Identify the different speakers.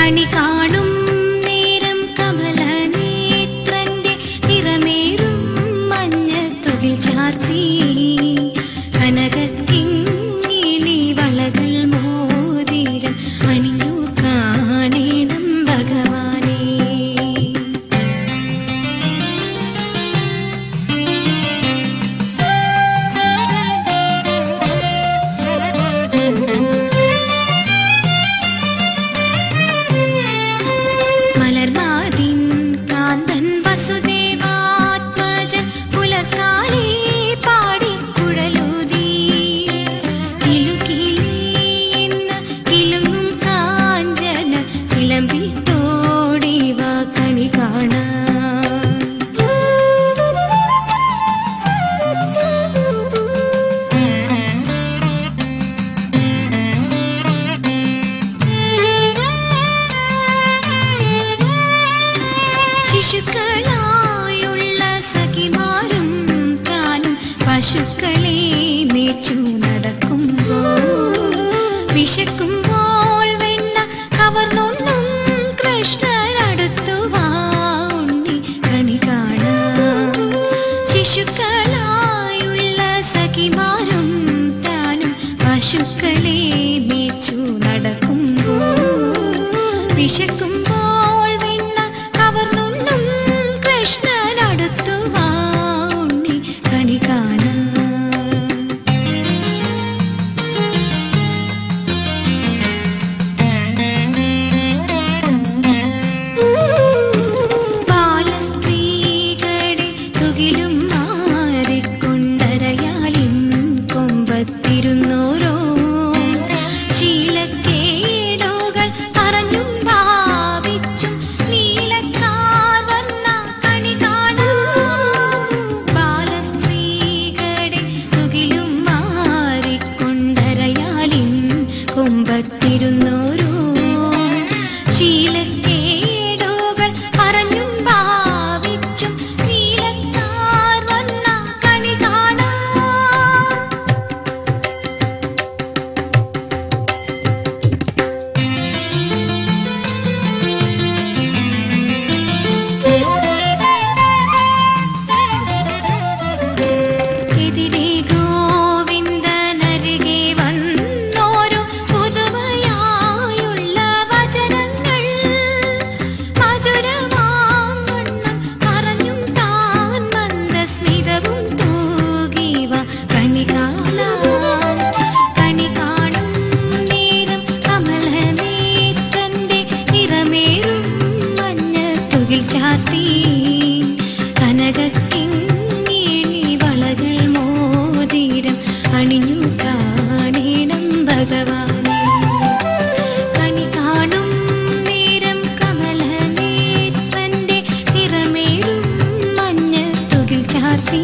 Speaker 1: കണി കാണും നേരം കമലനേത്രന്റെ നിറമേറും മഞ്ഞത്തുകിൽ ചാർത്തി കനകക്കിങ്ങിണി വളകൾ മോതിരം അണിഞ്ഞു കാണേണം ഭഗവാനേ. മലർമാതിൻ കാന്തൻ വസുദേവാത്മജൻ പുലർക്കാലേ പാടി കുഴലൂതി കിലുകിലി എന്ന കിലുങ്ങും കാഞ്ചന ചിലമ്പിട്ടോടി വാ കണി കാണാൻ. ശിശുക്കളായുള്ള സഖിമാരും താനും പശുക്കളെ മേച്ചു നടക്കുമ്പോൾ വിശക്കുമ്പോൾ വെണ്ണ കവർന്നുണ്ണും കൃഷ്ണനടുത്തു വാ ഉണ്ണി കണി കാണാൻ. ശിശുക്കളായുള്ള സഖിമാരും താനും പശുക്കളെ മേച്ചു നടക്കുമ്പോൾ വിശക്കുമ്പോൾ വെണ്ണ കവർന്നുണ്ണും കൃഷ്ണനടുത്തു വാ ഉണ്ണി കണി കാണാൻ. ബാലസ്ത്രീകളെ തുകിലും മാറിക്കൊണ്ടരയാലിൻ കൊമ്പത്തിരുന്നോരോ ശീലക്കേടുകൾ പറഞ്ഞും ഭാവിച്ചും നീലക്കാർ വന്ന കണി കാണാൻ. ബാലസ്ത്രീകളെ തുകിലും മാറിക്കൊണ്ടരയാലിൻ കൊമ്പത്തിരുന്നോരോ ശീലക്കേടുകൾ പറഞ്ഞും ഭാവിച്ചും നീലക്കാർ വന്ന കണി കാണാൻ. എതിരെ ഗോവിന്ദനരികെ വന്നോരോ പുതുമയായുള്ള വചനങ്ങൾ മധുരമാവണ്ണം പറഞ്ഞും താൻ മന്ദസ്മിതവും തൂകിവ കണി കാണാൻ. കണി കാണും നേരം കമലനേത്രന്റെ നിറമേറും മഞ്ഞത്തുകിൽ ചാർത്തി കനകക്കിങ്ങിണി വളകൾ മോതിരം അണിഞ്ഞു കാണേണം ഭഗവാനേ. കണി കാണും നേരം കമലനേത്രന്റെ നിറമേറും മഞ്ഞത്തുകിൽ ചാർത്തി